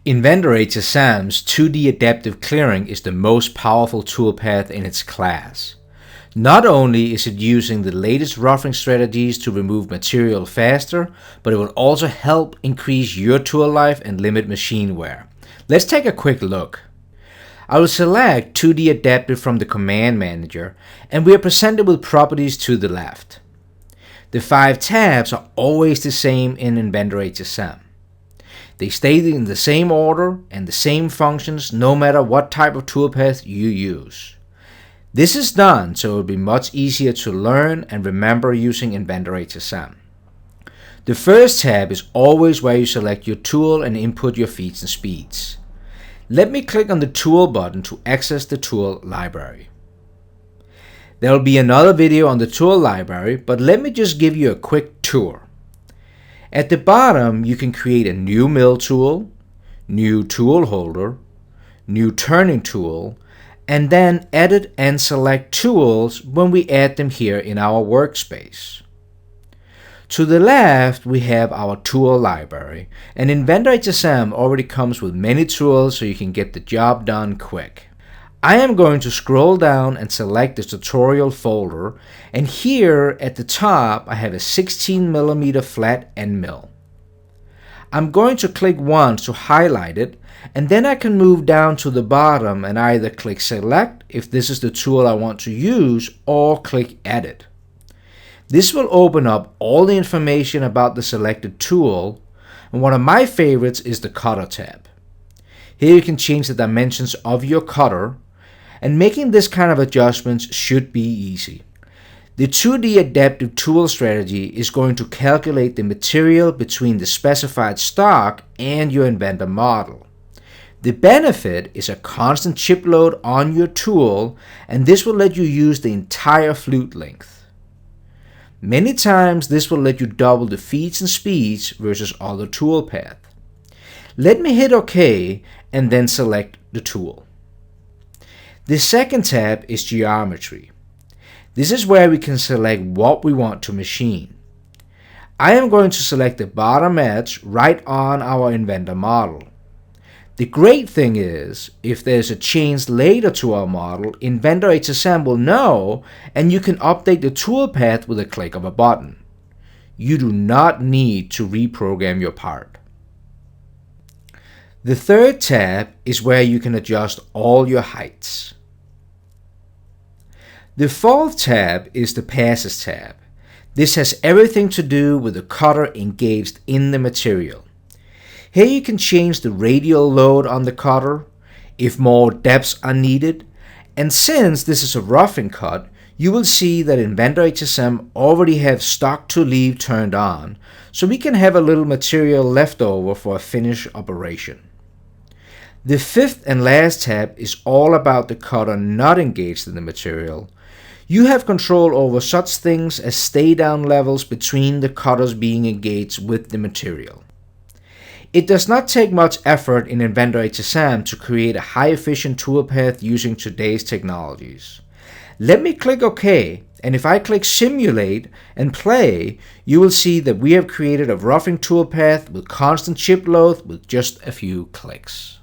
Inventor HSM's 2D adaptive clearing is the most powerful toolpath in its class. Not only is it using the latest roughing strategies to remove material faster, but it will also help increase your tool life and limit machine wear. Let's take a quick look. I will select 2D adaptive from the command manager, and we are presented with properties to the left. The 5 tabs are always the same in Inventor HSM. They stay in the same order and the same functions no matter what type of toolpath you use. This is done so it will be much easier to learn and remember using Inventor HSM. The first tab is always where you select your tool and input your feeds and speeds. Let me click on the Tool button to access the tool library. There will be another video on the tool library, but let me just give you a quick tour. At the bottom, you can create a new mill tool, new tool holder, new turning tool, and then edit and select tools when we add them here in our workspace. To the left, we have our tool library, and Inventor HSM already comes with many tools so you can get the job done quick. I am going to scroll down and select the tutorial folder, and here at the top I have a 16mm flat end mill. I'm going to click once to highlight it, and then I can move down to the bottom and either click select if this is the tool I want to use, or click edit. This will open up all the information about the selected tool, and one of my favorites is the cutter tab. Here you can change the dimensions of your cutter, and making this kind of adjustments should be easy. The 2D adaptive tool strategy is going to calculate the material between the specified stock and your inventor model. The benefit is a constant chip load on your tool, and this will let you use the entire flute length. Many times this will let you double the feeds and speeds versus other toolpath. Let me hit OK and then select the tool. The second tab is Geometry. This is where we can select what we want to machine. I am going to select the bottom edge right on our inventor model. The great thing is, if there's a change later to our model, Inventor HSM will know, and you can update the toolpath with a click of a button. You do not need to reprogram your part. The third tab is where you can adjust all your heights. The fourth tab is the Passes tab. This has everything to do with the cutter engaged in the material. Here you can change the radial load on the cutter, if more depths are needed, and since this is a roughing cut, you will see that Inventor HSM already have stock to leave turned on, so we can have a little material left over for a finish operation. The fifth and last tab is all about the cutter not engaged in the material. You have control over such things as stay down levels between the cutters being engaged with the material. It does not take much effort in Inventor HSM to create a high efficient toolpath using today's technologies. Let me click OK, and if I click Simulate and play, you will see that we have created a roughing toolpath with constant chip load with just a few clicks.